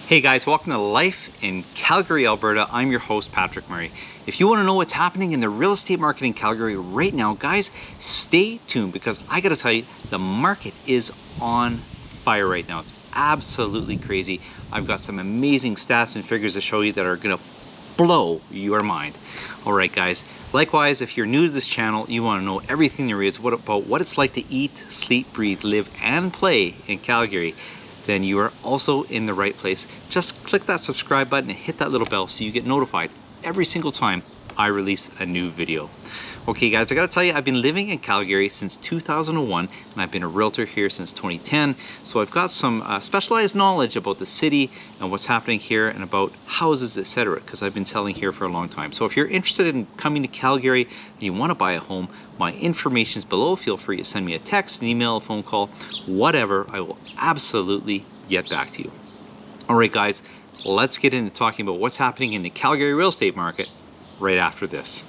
Hey guys, welcome to Life in Calgary, Alberta. I'm your host, Patrick Murray. If you want to know what's happening in the real estate market in Calgary right now, guys, stay tuned because I got to tell you, the market is on fire right now. It's absolutely crazy. I've got some amazing stats and figures to show you that are going to blow your mind. All right, guys. Likewise, if you're new to this channel, you want to know everything there is about what it's like to eat, sleep, breathe, live, and play in Calgary, then you are also in the right place. Just click that subscribe button and hit that little bell so you get notified every single time I release a new video. Okay guys, I gotta tell you, I've been living in Calgary since 2001 and I've been a realtor here since 2010. So I've got some specialized knowledge about the city and what's happening here and about houses, etc. because I've been selling here for a long time. So if you're interested in coming to Calgary and you want to buy a home, my information is below. Feel free to send me a text, an email, a phone call, whatever. I will absolutely get back to you. All right guys, let's get into talking about what's happening in the Calgary real estate market right after this.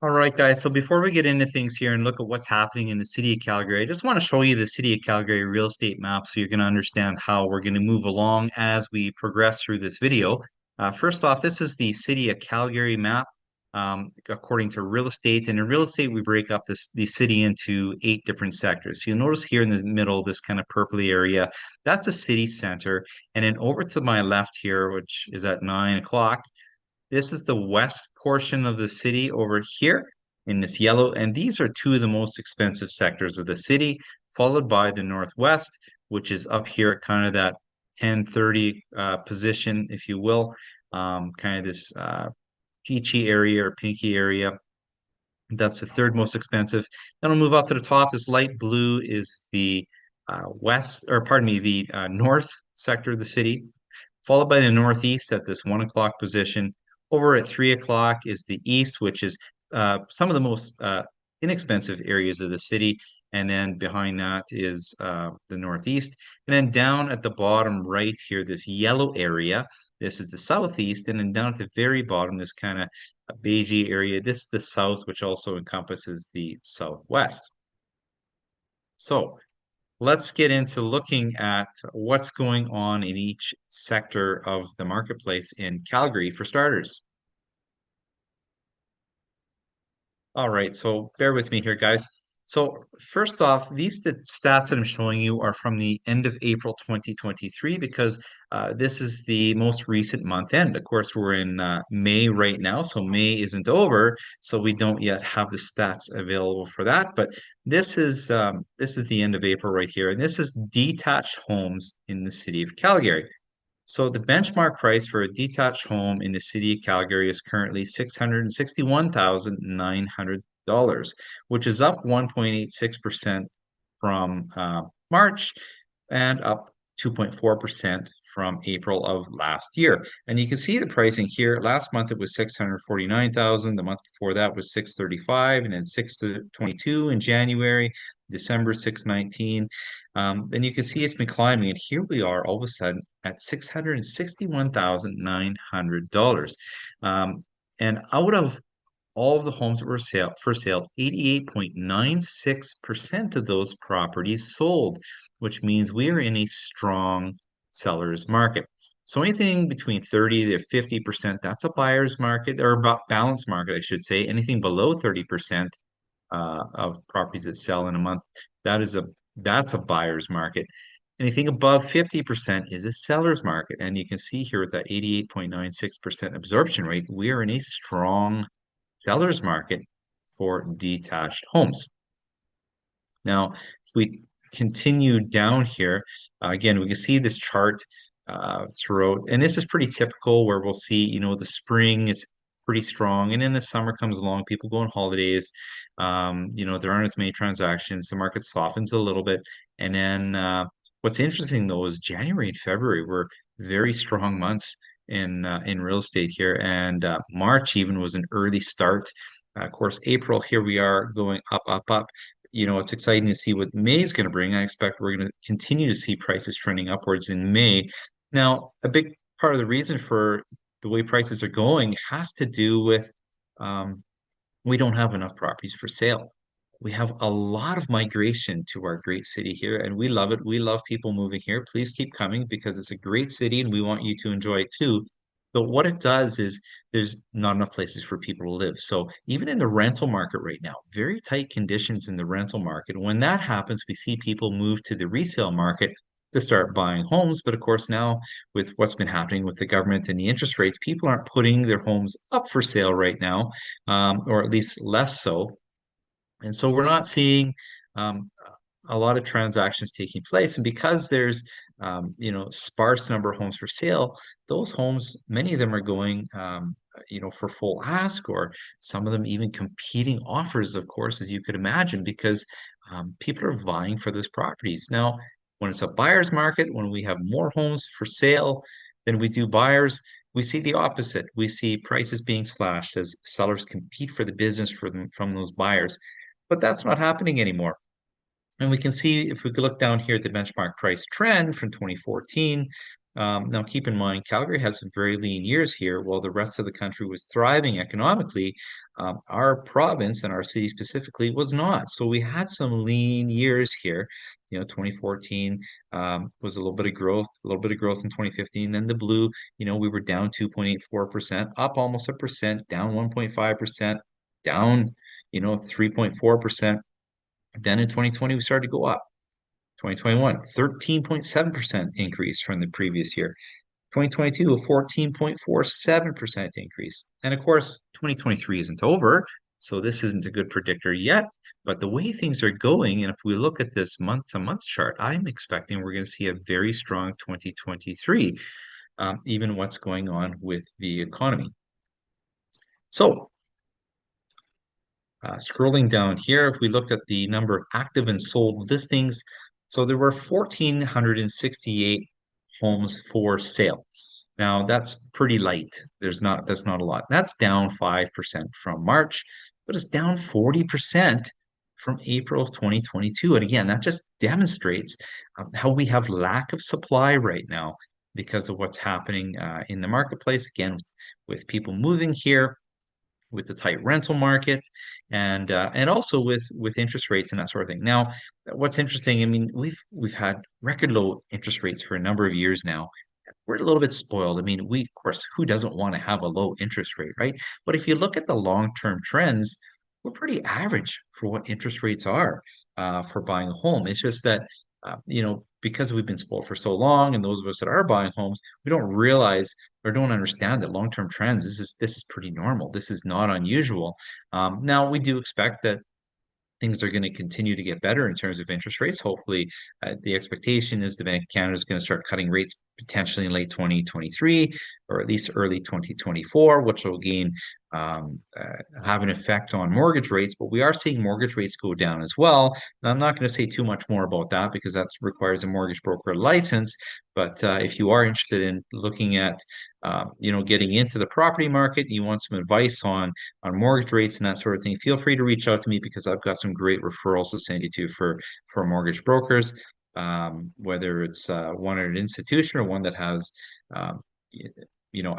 All right, guys, so before we get into things here and look at what's happening in the city of Calgary, I just want to show you the city of Calgary real estate map so you're going to understand how we're going to move along as we progress through this video. First off, this is the city of Calgary map according to real estate. And in real estate, we break up the city into 8 different sectors. So you'll notice here in the middle, this kind of purpley area, that's a city center. And then over to my left here, which is at 9 o'clock, this is the west portion of the city over here in this yellow, and these are 2 of the most expensive sectors of the city, followed by the northwest, which is up here at kind of that 1030 position, if you will, kind of this peachy area or pinky area. That's the 3rd most expensive. Then I'll move up to the top. This light blue is the west, or pardon me, the north sector of the city, followed by the northeast at this 1 o'clock position. Over at 3 o'clock is the east, which is some of the most inexpensive areas of the city. And then behind that is the northeast. And then down at the bottom right here, this yellow area, this is the southeast. And then down at the very bottom, this kind of beigey area, this is the south, which also encompasses the southwest. So let's get into looking at what's going on in each sector of the marketplace in Calgary for starters. All right, so bear with me here, guys. So first off, these stats that I'm showing you are from the end of April 2023 because this is the most recent month end. Of course, we're in May right now, so May isn't over, so we don't yet have the stats available for that. But this is the end of April right here, and this is detached homes in the city of Calgary. So the benchmark price for a detached home in the city of Calgary is currently $661,900, which is up 1.86% from March and up 2.4% from April of last year. And you can see the pricing here. Last month it was 649,000. The month before that was 635, and then 622 in January, December 619. And you can see it's been climbing, and here we are all of a sudden at $661,900. And out of all of the homes that were for sale, 88.96% of those properties sold, which means we are in a strong seller's market. So anything between 30 to 50%, that's a buyer's market, or about balanced market, I should say. Anything below 30% of properties that sell in a month, that's a buyer's market. Anything above 50% is a seller's market. And you can see here with that 88.96% absorption rate, we are in a strong seller's market for detached homes. Now, if we continue down here, again, we can see this chart throughout, and this is pretty typical where we'll see, the spring is pretty strong, and then the summer comes along, people go on holidays, there aren't as many transactions, the market softens a little bit, and then what's interesting though is January and February were very strong months in real estate here, and March even was an early start. Of course, April, here we are going up, up, up. It's exciting to see what May is going to bring. I expect we're going to continue to see prices trending upwards in May. Now, a big part of the reason for the way prices are going has to do with Um, we don't have enough properties for sale. We have a lot of migration to our great city here, and we love it. We love people moving here. Please keep coming because it's a great city and we want you to enjoy it too. But what it does is there's not enough places for people to live. So even in the rental market right now, very tight conditions in the rental market. When that happens, we see people move to the resale market to start buying homes. But of course, now with what's been happening with the government and the interest rates, people aren't putting their homes up for sale right now, or at least less so. And so we're not seeing um, a lot of transactions taking place. And because there's sparse number of homes for sale, those homes, many of them are going for full ask, or some of them even competing offers, of course, as you could imagine, because people are vying for those properties. Now, when it's a buyer's market, when we have more homes for sale than we do buyers, we see the opposite. We see prices being slashed as sellers compete for the business from those buyers. But that's not happening anymore. And we can see if we could look down here at the benchmark price trend from 2014. Now, keep in mind, Calgary has some very lean years here, while the rest of the country was thriving economically. Our province and our city specifically was not. So we had some lean years here. 2014 was a little bit of growth, in 2015. Then the blue, we were down 2.84%, up almost a percent, down 1.5%, down 3.4%. Then in 2020, we started to go up. 2021, 13.7% increase from the previous year. 2022, a 14.47% increase. And of course, 2023 isn't over, so this isn't a good predictor yet. But the way things are going, and if we look at this month-to-month chart, I'm expecting we're going to see a very strong 2023, even what's going on with the economy. So scrolling down here, if we looked at the number of active and sold listings, so there were 1,468 homes for sale. Now that's pretty light. That's not a lot. That's down 5% from March, but it's down 40% from April of 2022. And again, that just demonstrates how we have lack of supply right now because of what's happening in the marketplace. Again, with people moving here, with the tight rental market, and also with interest rates and that sort of thing. Now, what's interesting, I mean, we've had record low interest rates for a number of years now. We're a little bit spoiled. I mean, of course, who doesn't want to have a low interest rate, right? But if you look at the long-term trends, we're pretty average for what interest rates are for buying a home. It's just that, because we've been spoiled for so long, and those of us that are buying homes, we don't realize or don't understand that long-term trends, this is pretty normal. This is not unusual. Now, we do expect that things are going to continue to get better in terms of interest rates. Hopefully, the expectation is the Bank of Canada is going to start cutting rates potentially in late 2023 or at least early 2024, which will again have an effect on mortgage rates. But we are seeing mortgage rates go down as well. Now, I'm not going to say too much more about that because that requires a mortgage broker license. But if you are interested in looking at, getting into the property market, you want some advice on mortgage rates and that sort of thing, feel free to reach out to me because I've got some great referrals to send you to for mortgage brokers, whether it's one at an institution or one that has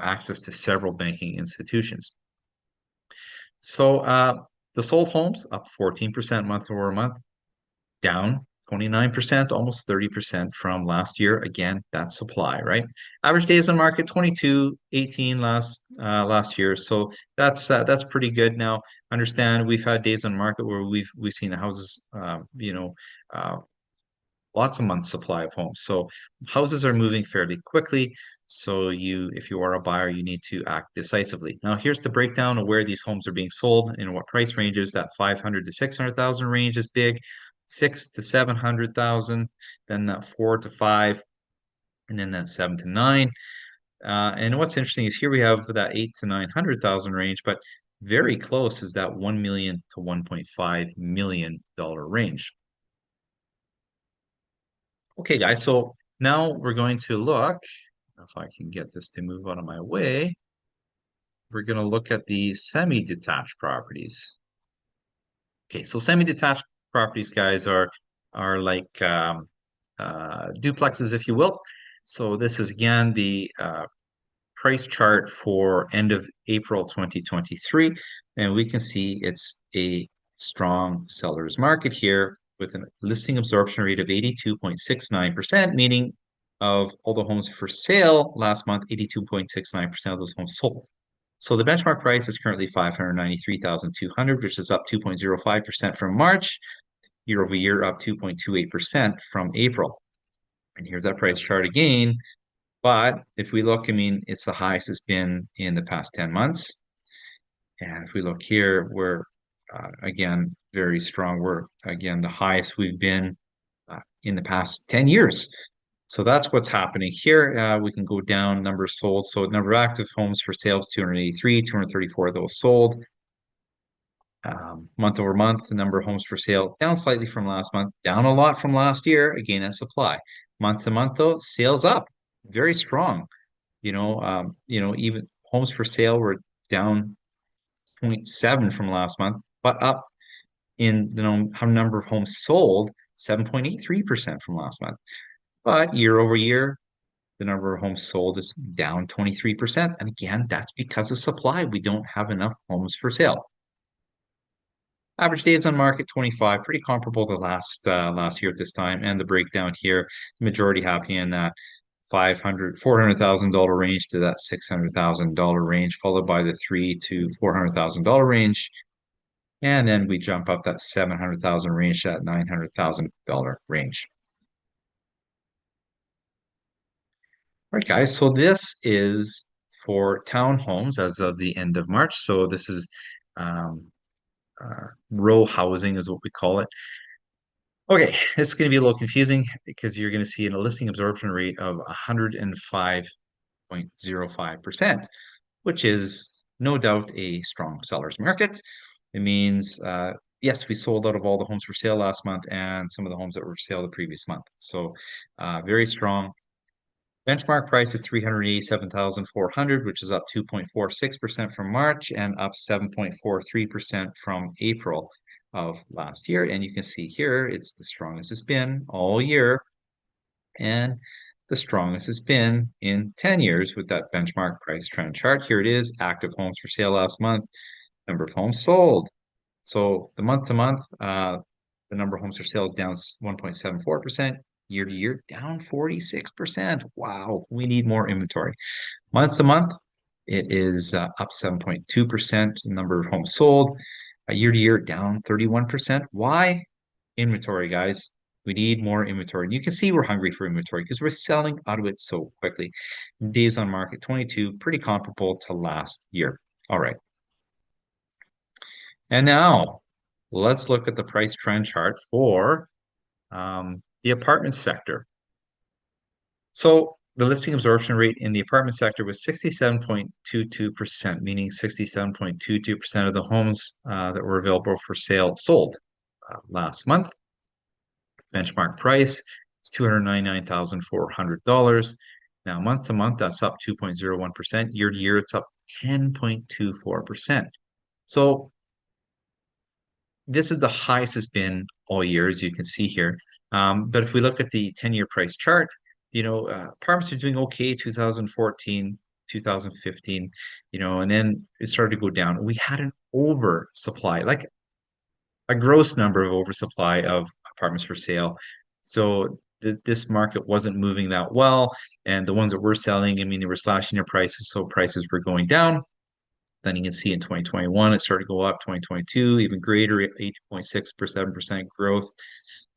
access to several banking institutions. So the sold homes up 14% month over month, down 29%, almost 30% from last year. Again, that's supply, right? Average days on market 22.18 last year. So that's pretty good. Now, understand we've had days on market where we've seen the houses uh, lots of months supply of homes. So houses are moving fairly quickly. So if you are a buyer, you need to act decisively. Now, here's the breakdown of where these homes are being sold and what price ranges. That 500 to 600,000 range is big, 6 to 700,000, then that 4 to 5, and then that 7 to 9. And what's interesting is here we have that 8 to 900,000 range, but very close is that 1 million to 1.5 million dollar range. Okay, guys, so now we're going to look, if I can get this to move out of my way, we're going to look at the semi-detached properties. Okay, so semi-detached properties, guys, are like duplexes, if you will. So this is, again, the price chart for end of April 2023. And we can see it's a strong seller's market here with a listing absorption rate of 82.69%, meaning of all the homes for sale last month, 82.69% of those homes sold. So the benchmark price is currently 593,200, which is up 2.05% from March, year over year up 2.28% from April. And here's that price chart again. But if we look, I mean, it's the highest it's been in the past 10 months. And if we look here, we're again very strong. We're again the highest we've been in the past 10 years. So that's what's happening here. We can go down numbers sold. So number of active homes for sales, 283, 234 of those sold. Month over month, the number of homes for sale down slightly from last month, down a lot from last year, again as supply. Month to month though, sales up, very strong. Even homes for sale were down 0.7 from last month, but up in the number of homes sold, 7.83% from last month. But year over year, the number of homes sold is down 23%. And again, that's because of supply. We don't have enough homes for sale. Average days on market 25, pretty comparable to last year at this time. And the breakdown here, the majority happening in that $400,000 range to that $600,000 range, followed by the $300,000 to $400,000 range. And then we jump up that 700,000 range to that $900,000 range. All right, guys. So this is for townhomes as of the end of March. So this is um, row housing is what we call it. Okay, this is going to be a little confusing because you're going to see a listing absorption rate of 105.05%, which is no doubt a strong seller's market. It means, yes, we sold out of all the homes for sale last month and some of the homes that were for sale the previous month. So very strong. Benchmark price is 387,400, which is up 2.46% from March and up 7.43% from April of last year. And you can see here, it's the strongest it's been all year and the strongest it's been in 10 years with that benchmark price trend chart. Here it is, active homes for sale last month, number of homes sold. So the month to month, the number of homes for sale is down 1.74%. Year to year, down 46%. Wow, we need more inventory. Month to month, it is up 7.2%. The number of homes sold. Year to year, down 31%. Why? Inventory, guys. We need more inventory. And you can see we're hungry for inventory because we're selling out of it so quickly. Days on market, 22, pretty comparable to last year. All right. And now let's look at the price trend chart for the apartment sector. So the listing absorption rate in the apartment sector was 67.22%, meaning 67.22% of the homes that were available for sale sold last month. Benchmark price is $299,400. Now, month to month, that's up 2.01%. Year to year, it's up 10.24%. So this is the highest it's been all year, as you can see here. But if we look at the 10-year price chart, apartments are doing okay, 2014, 2015, and then it started to go down. We had an oversupply, like a gross number of oversupply of apartments for sale. So this market wasn't moving that well. And the ones that were selling, I mean, they were slashing their prices, so prices were going down. Then you can see in 2021, it started to go up, 2022, even greater, 8.6% growth.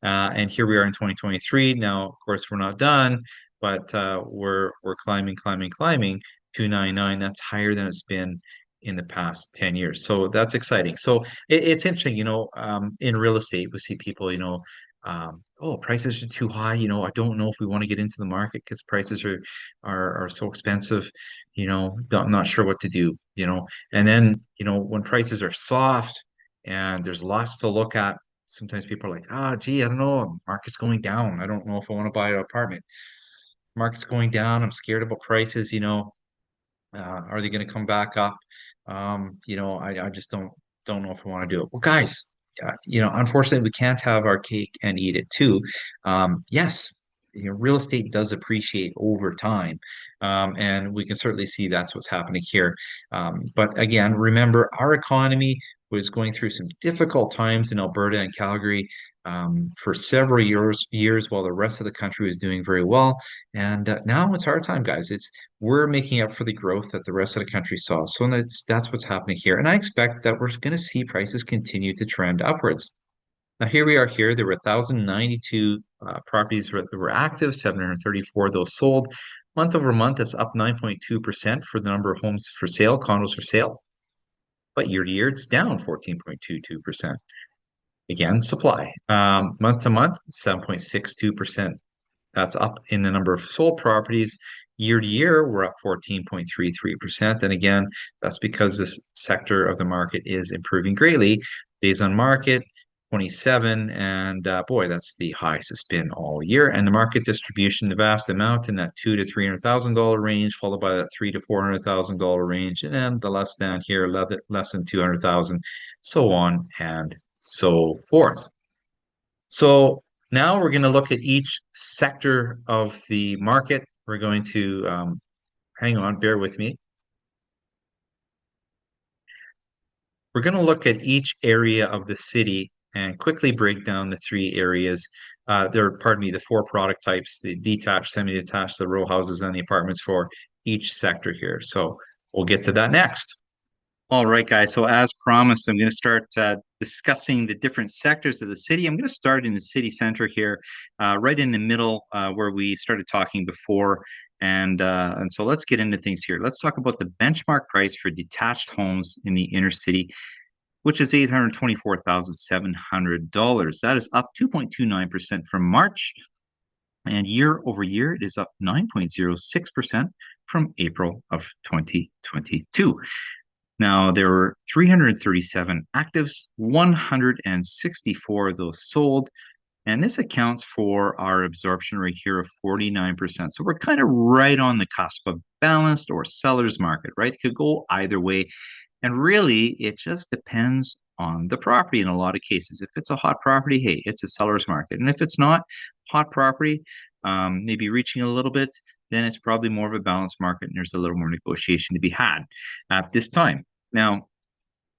And here we are in 2023. Now, of course, we're not done, but we're climbing, climbing, climbing. 299, that's higher than it's been in the past 10 years. So that's exciting. So it's interesting, in real estate, we see people, oh, prices are too high. I don't know if we want to get into the market because prices are so expensive. I'm not sure what to do. And then when prices are soft and there's lots to look at, sometimes people are like, gee, I don't know, market's going down. I don't know if I want to buy an apartment. Market's going down. I'm scared about prices. Are they going to come back up? I just don't know if I want to do it. Well, guys, unfortunately, we can't have our cake and eat it too. Yes, real estate does appreciate over time, and we can certainly see that's what's happening here. But again, remember, our economy was going through some difficult times in Alberta and Calgary for several years, while the rest of the country was doing very well. And now it's our time, guys. We're making up for the growth that the rest of the country saw. So that's what's happening here, and I expect that we're going to see prices continue to trend upwards. Now here we are here. There were 1,092 properties that were active, 734 those sold. Month over month, that's up 9.2% for the number of homes for sale, condos for sale. But year to year, it's down 14.22%. Again, supply. Month to month, 7.62%. That's up in the number of sold properties. Year to year, we're up 14.33%. And again, that's because this sector of the market is improving greatly. Days on market, 27, and boy, that's the highest it's been all year. And the market distribution, the vast amount in that $200,000 to $300,000 range, followed by that $300,000 to $400,000 range, and the less than here, less than 200,000, so on and so forth. So now we're going to look at each sector of the market. We're going to hang on, bear with me. We're going to look at each area of the city and quickly break down the three areas. The four product types, the detached, semi-detached, the row houses, and the apartments for each sector here. So we'll get to that next. All right, guys. So as promised, I'm going to start discussing the different sectors of the city. I'm going to start in the city center here, right in the middle where we started talking before. And so let's get into things here. Let's talk about the benchmark price for detached homes in the inner city, which is $824,700. That is up 2.29% from March. And year over year, it is up 9.06% from April of 2022. Now, there were 337 actives, 164 of those sold, and this accounts for our absorption rate here of 49%. So we're kind of right on the cusp of balanced or seller's market, right? It could go either way. And really, it just depends on the property in a lot of cases. If it's a hot property, hey, it's a seller's market. And if it's not hot property, maybe reaching a little bit, then it's probably more of a balanced market and there's a little more negotiation to be had at this time. Now,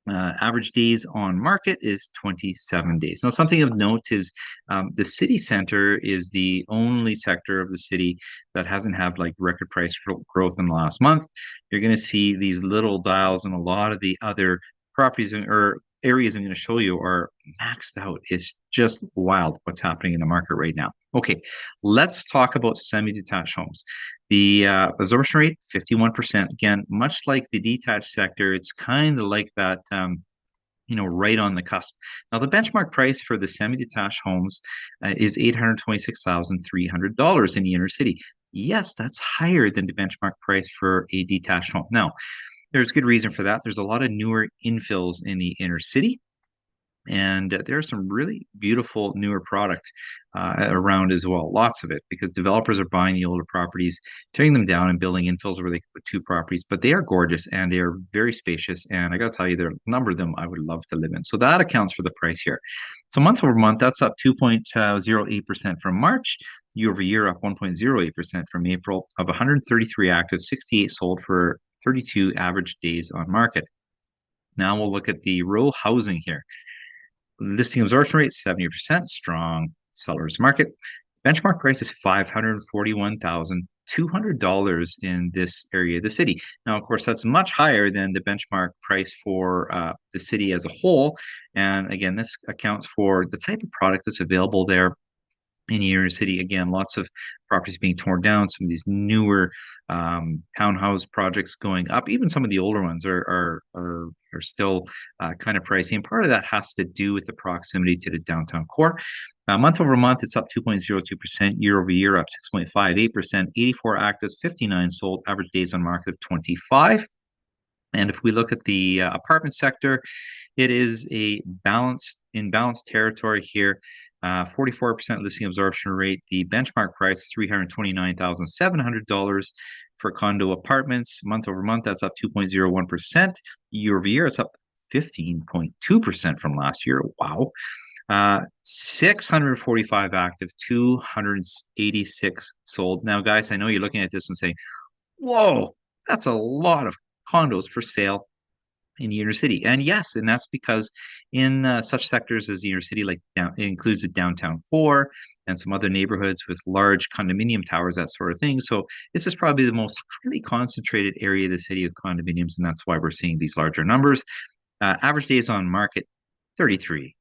average days on market is 27 days. Now, something of note is the city center is the only sector of the city that hasn't had like record price growth in the last month. You're going to see these little dials, and a lot of the other properties or areas I'm going to show you are maxed out. It's just wild what's happening in the market right now. Okay, let's talk about semi-detached homes. The absorption rate, 51%. Again, much like the detached sector, it's kind of like that, right on the cusp. Now, the benchmark price for the semi-detached homes is $826,300 in the inner city. Yes, that's higher than the benchmark price for a detached home. Now, there's good reason for that. There's a lot of newer infills in the inner city. And there are some really beautiful newer product around as well. Lots of it, because developers are buying the older properties, tearing them down and building infills where they can put two properties. But they are gorgeous and they are very spacious. And I got to tell you, there are a number of them I would love to live in. So that accounts for the price here. So month over month, that's up 2.08% from March. Year over year, up 1.08% from April. Of 133 active, 68 sold for 32 average days on market. Now we'll look at the row housing here. Listing absorption rate, 70%, strong seller's market. Benchmark price is $541,200 in this area of the city. Now, of course, that's much higher than the benchmark price for the city as a whole. And again, this accounts for the type of product that's available there in the inner city. Again, lots of properties being torn down, some of these newer townhouse projects going up. Even some of the older ones are still kind of pricey. And part of that has to do with the proximity to the downtown core. Month over month, it's up 2.02%. Year over year, up 6.58%. 84 actives, 59 sold. Average days on market of 25. And if we look at the apartment sector, it is balanced territory here. 44% listing absorption rate. The benchmark price is $329,700 for condo apartments. Month over month, that's up 2.01%. Year over year, it's up 15.2% from last year. Wow. 645 active, 286 sold. Now, guys, I know you're looking at this and saying, whoa, that's a lot of condos for sale in the inner city. And yes, and that's because in such sectors as the inner city, like it includes the downtown core and some other neighborhoods with large condominium towers, that sort of thing. So this is probably the most highly concentrated area of the city of condominiums, and that's why we're seeing these larger numbers. Average days on market, 33.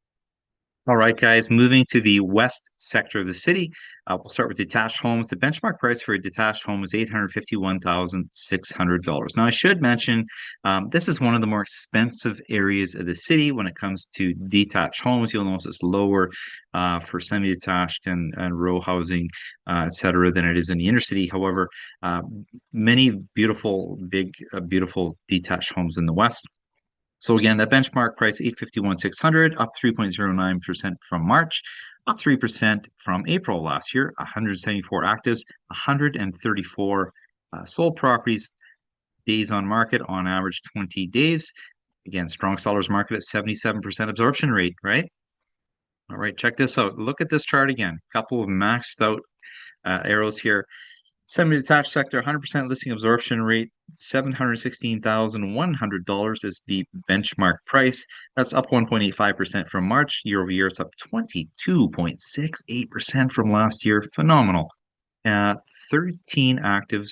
All right, guys, moving to the west sector of the city. We'll start with detached homes. The benchmark price for a detached home is $851,600. Now, I should mention this is one of the more expensive areas of the city when it comes to detached homes. You'll notice it's lower for semi-detached and row housing, et cetera, than it is in the inner city. However, many beautiful, beautiful detached homes in the west. So again, that benchmark price, 851,600, up 3.09% from March, up 3% from April last year, 174 actives, 134 sold properties, days on market on average 20 days. Again, strong sellers market at 77% absorption rate, right? All right, check this out. Look at this chart again. A couple of maxed out arrows here. Semi-detached sector, 100% listing absorption rate, $716,100 is the benchmark price. That's up 1.85% from March. Year over year, it's up 22.68% from last year. Phenomenal. 13 actives,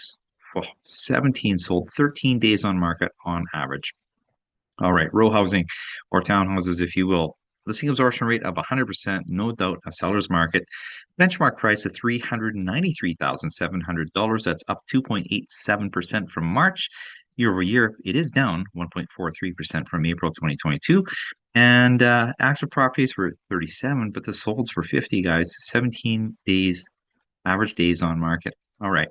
17 sold, 13 days on market on average. All right, row housing or townhouses, if you will. Listing absorption rate of 100%, no doubt a seller's market. Benchmark price of $393,700. That's up 2.87% from March. Year over year, it is down 1.43% from April 2022. And active properties were 37, but the solds were 50, guys. 17 days, average days on market. All right.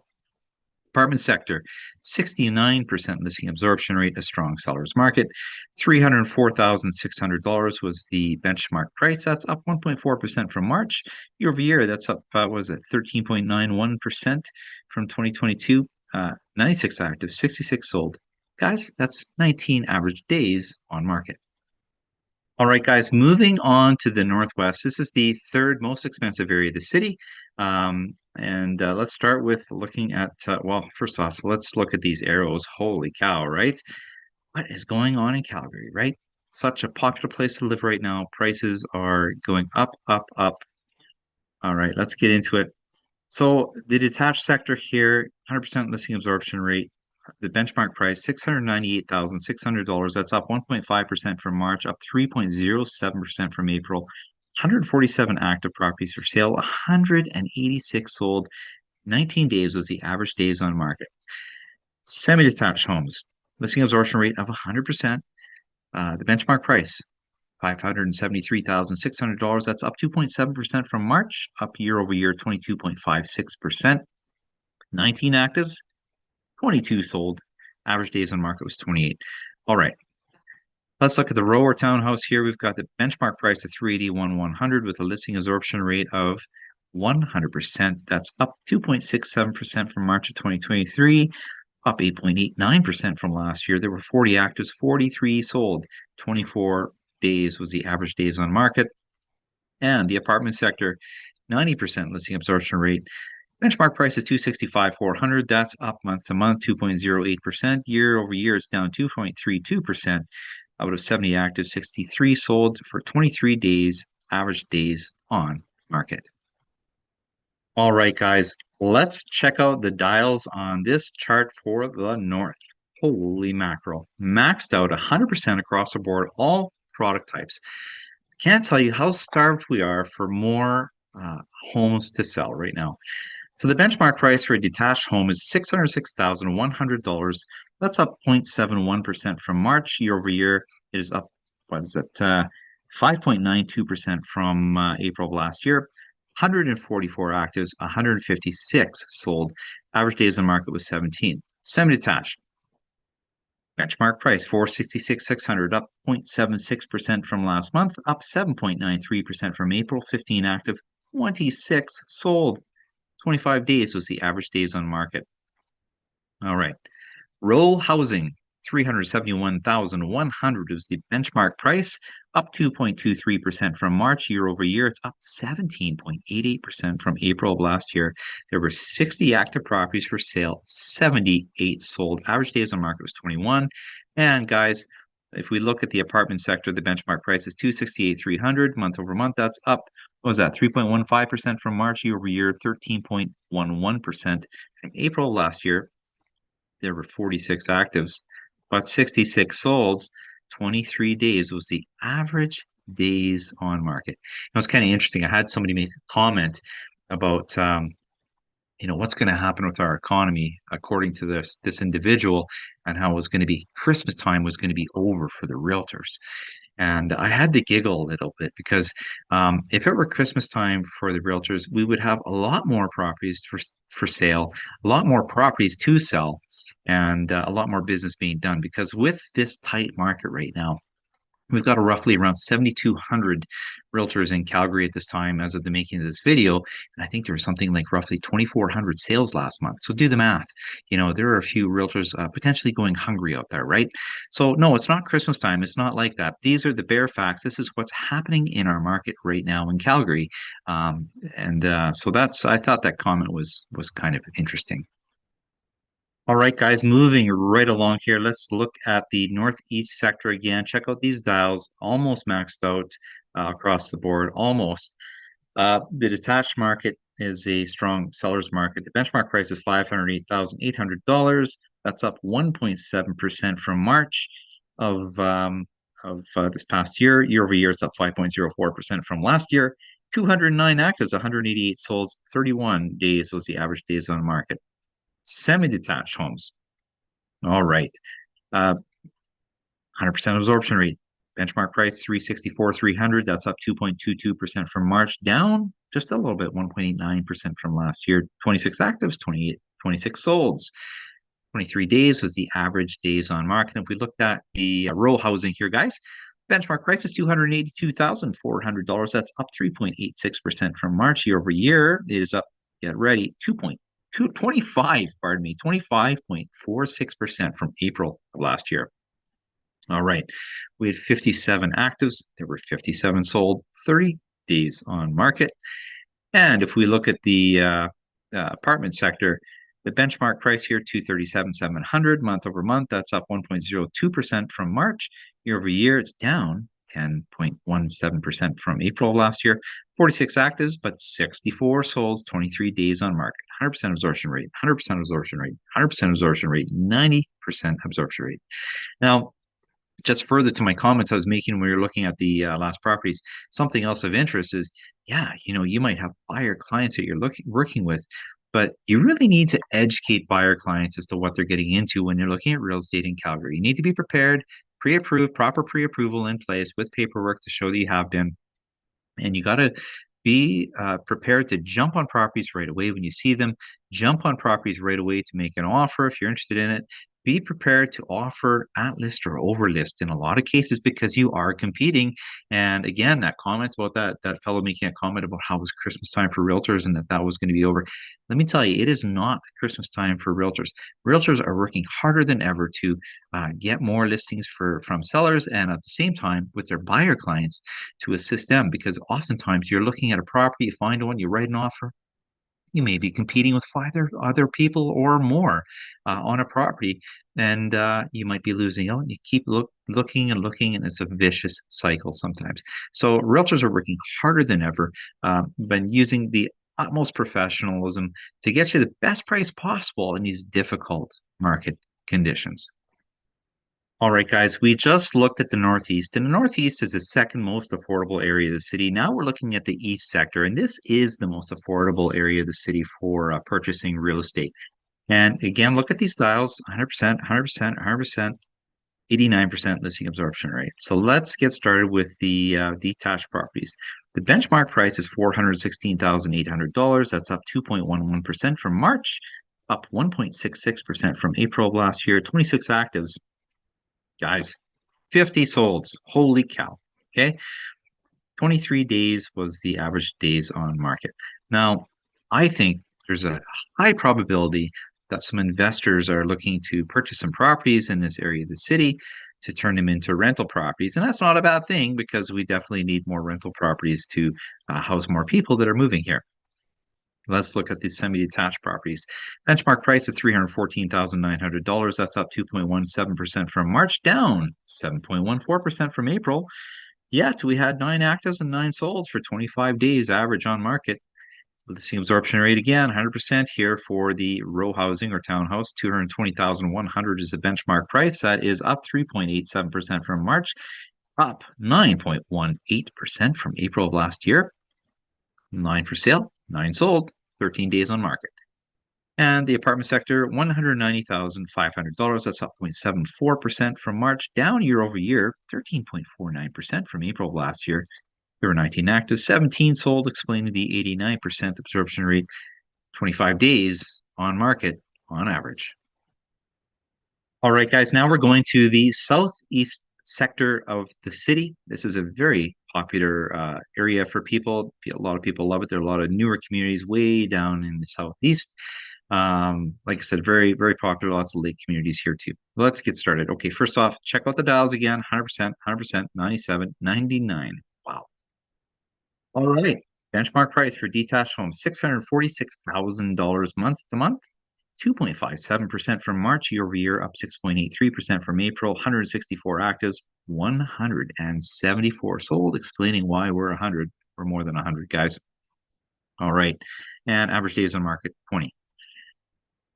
Apartment sector, 69% listing absorption rate, a strong seller's market. $304,600 was the benchmark price. That's up 1.4% from March. Year over year, that's up, was it 13.91% from 2022. 96 active, 66 sold. Guys, that's 19 average days on market. All right, guys, moving on to the Northwest. This is the third most expensive area of the city. And let's start with looking at, well, first off, let's look at these arrows. Holy cow, right? What is going on in Calgary, right? Such a popular place to live right now. Prices are going up, up, up. All right, let's get into it. So the detached sector here, 100% listing absorption rate. The benchmark price, $698,600. That's up 1.5% from March, up 3.07% from April. 147 active properties for sale, 186 sold. 19 days was the average days on market. Semi-detached homes, listing absorption rate of 100%. The benchmark price, $573,600. That's up 2.7% from March, up year over year, 22.56%. 19 actives, 22 sold. Average days on market was 28. All right. Let's look at the row or townhouse here. We've got the benchmark price of 381,100 with a listing absorption rate of 100%. That's up 2.67% from March of 2023, up 8.89% from last year. There were 40 actives, 43 sold. 24 days was the average days on market. And the apartment sector, 90% listing absorption rate. Benchmark price is 265,400. That's up month to month, 2.08%. Year over year, it's down 2.32%. Out of 70 active, 63 sold for 23 days, average days on market. All right, guys, let's check out the dials on this chart for the north. Holy mackerel. Maxed out 100% across the board, all product types. Can't tell you how starved we are for more homes to sell right now. So the benchmark price for a detached home is $606,100. That's up 0.71% from March. Year over year, it is up, what is it, 5.92% from April of last year. 144 actives, 156 sold. Average days on market was 17. Semi-detached. Benchmark price, $466,600, up 0.76% from last month, up 7.93% from April. 15 active, 26 sold. 25 days was the average days on market. All right. Row housing, 371,100 was the benchmark price, up 2.23% from March year over year. It's up 17.88% from April of last year. There were 60 active properties for sale, 78 sold. Average days on market was 21. And guys, if we look at the apartment sector, the benchmark price is 268,300 month over month. That's up, what was that, 3.15% from March year over year, 13.11% from April last year. There were 46 actives, but 66 solds. 23 days was the average days on market. It was kind of interesting. I had somebody make a comment about what's going to happen with our economy according to this individual, and how it was going to be Christmas time was going to be over for the realtors. And I had to giggle a little bit because if it were Christmas time for the realtors, we would have a lot more properties for sale, a lot more properties to sell, and a lot more business being done. Because with this tight market right now, we've got roughly around 7,200 realtors in Calgary at this time as of the making of this video. And I think there was something like roughly 2,400 sales last month. So do the math. There are a few realtors potentially going hungry out there, right? So no, it's not Christmas time. It's not like that. These are the bare facts. This is what's happening in our market right now in Calgary. So I thought that comment was kind of interesting. All right, guys, moving right along here. Let's look at the northeast sector again. Check out these dials, almost maxed out across the board, almost. The detached market is a strong seller's market. The benchmark price is $508,800. That's up 1.7% from March of this past year. Year over year, it's up 5.04% from last year. 209 actives, 188 sold, 31 days was the average days on the market. Semi-detached homes. All right. 100% absorption rate. Benchmark price 364,300. That's up 2.22% from March, down just a little bit, 1.89% from last year. 26 actives, 26 solds. 23 days was the average days on market. If we looked at the row housing here, guys, benchmark price is $282,400. That's up 3.86% from March year over year. It is up, get ready, 25.46% from April of last year. All right. We had 57 actives. There were 57 sold, 30 days on market. And if we look at the apartment sector, the benchmark price here, 237,700 month over month. That's up 1.02% from March. Year over year, it's down 10.17% from April of last year. 46 actives, but 64 solds, 23 days on market. 100% absorption rate, 100% absorption rate, 100% absorption rate, 90% absorption rate. Now, just further to my comments I was making when we were looking at the last properties, something else of interest is, you might have buyer clients that you're working with, but you really need to educate buyer clients as to what they're getting into when you're looking at real estate in Calgary. You need to be prepared, pre-approved, proper pre-approval in place with paperwork to show that you have been. And you got to be prepared to jump on properties right away when you see them, jump on properties right away to make an offer if you're interested in it. Be prepared to offer at list or over list in a lot of cases because you are competing. And again, that comment about that fellow making a comment about how it was Christmas time for realtors and that was going to be over. Let me tell you, it is not Christmas time for realtors. Realtors are working harder than ever to get more listings from sellers, and at the same time with their buyer clients to assist them, because oftentimes you're looking at a property, you find one, you write an offer. You may be competing with five other people or more on a property, and you might be losing out. You keep looking and looking, and it's a vicious cycle sometimes. So realtors are working harder than ever, but using the utmost professionalism to get you the best price possible in these difficult market conditions. All right, guys, we just looked at the Northeast, and the Northeast is the second most affordable area of the city. Now we're looking at the East sector, and this is the most affordable area of the city for purchasing real estate. And again, look at these dials, 100%, 100%, 100%, 89% listing absorption rate. So let's get started with the detached properties. The benchmark price is $416,800. That's up 2.11% from March, up 1.66% from April of last year. 26 actives. Guys, 50 solds. Holy cow. Okay. 23 days was the average days on market. Now, I think there's a high probability that some investors are looking to purchase some properties in this area of the city to turn them into rental properties. And that's not a bad thing because we definitely need more rental properties to house more people that are moving here. Let's look at these semi-detached properties. Benchmark price is $314,900. That's up 2.17% from March, down 7.14% from April. Yet we had 9 actives and 9 solds for 25 days average on market. Listing absorption rate again, 100% here for the row housing or townhouse. 220,100 is the benchmark price. That is up 3.87% from March, up 9.18% from April of last year. 9 for sale, 9 sold, 13 days on market. And the apartment sector, $190,500. That's up 0.74% from March, down year over year, 13.49% from April of last year. There were 19 active, 17 sold, explaining the 89% absorption rate, 25 days on market on average. All right, guys, now we're going to the southeast sector of the city. This is a very popular area for people. A lot of people love it. There are a lot of newer communities way down in the southeast. Like I said, very, very popular. Lots of lake communities here too. Let's get started. Okay, first off, check out the dials again. 100%, 100%, 97, 99. Wow. All right. Benchmark price for detached homes, $646,000 month to month, 2.57% from March year over year, up 6.83% from April, 164 actives, 174 sold, explaining why we're 100 or more than 100, guys. All right. And average days on market, 20.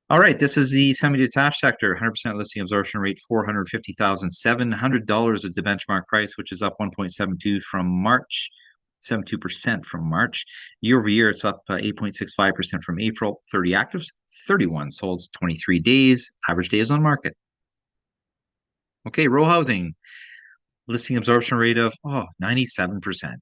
All right, this is the semi-detached sector, 100% listing absorption rate, $450,700 is the benchmark price, which is up 1.72 from March, 72% from March. Year over year, it's up 8.65% from April, 30 actives, 31 solds, 23 days, average days on market. Okay, row housing, listing absorption rate of 97%.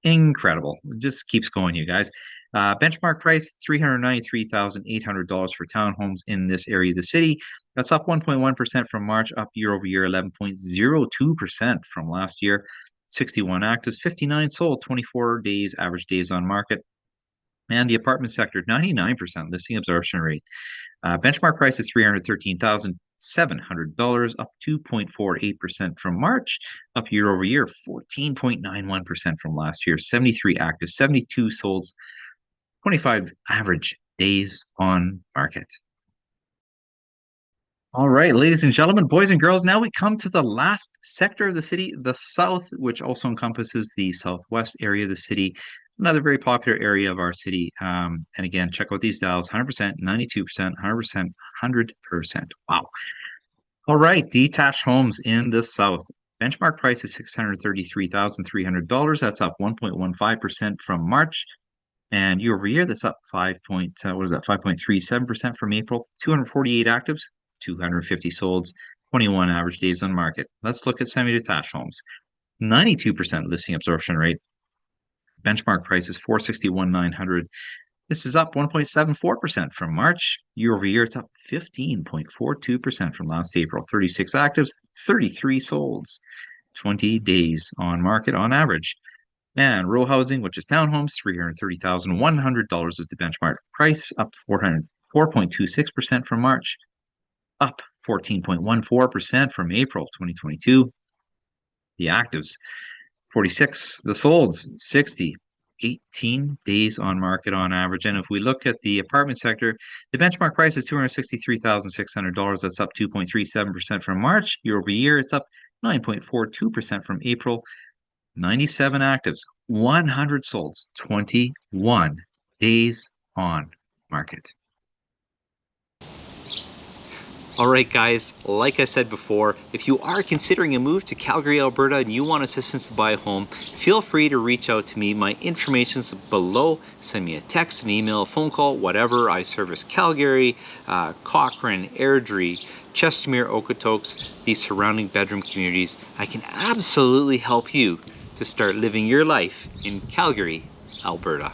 Incredible. It just keeps going, you guys. Benchmark price, $393,800 for townhomes in this area of the city. That's up 1.1% from March, up year over year, 11.02% from last year. 61 actives, 59 sold, 24 days, average days on market. And the apartment sector, 99% listing absorption rate. Benchmark price is $313,700, up 2.48% from March, up year over year, 14.91% from last year. 73 active, 72 solds, 25 average days on market. All right, ladies and gentlemen, boys and girls, now we come to the last sector of the city, the south, which also encompasses the southwest area of the city, another very popular area of our city. And again, check out these dials, 100%, 92%, 100%, 100%. Wow. All right, detached homes in the south. Benchmark price is $633,300. That's up 1.15% from March. And year over year, that's up 5.37% from April. 248 actives, 250 solds, 21 average days on market. Let's look at semi-detached homes. 92% listing absorption rate. Benchmark price is $461,900. This is up 1.74% from March. Year over year, it's up 15.42% from last April. 36 actives, 33 solds, 20 days on market on average. And row housing, which is townhomes, $330,100 is the benchmark price, up 4.26% from March, up 14.14% from April 2022. The actives, 46, the solds, 60, 18 days on market on average. And if we look at the apartment sector, the benchmark price is $263,600. That's up 2.37% from March. Year over year, it's up 9.42% from April. 97 actives, 100 solds, 21 days on market. All right, guys, like I said before, if you are considering a move to Calgary, Alberta, and you want assistance to buy a home, feel free to reach out to me. My information's below. Send me a text, an email, a phone call, whatever. I service Calgary, Cochrane, Airdrie, Chestermere, Okotoks, these surrounding bedroom communities. I can absolutely help you to start living your life in Calgary, Alberta.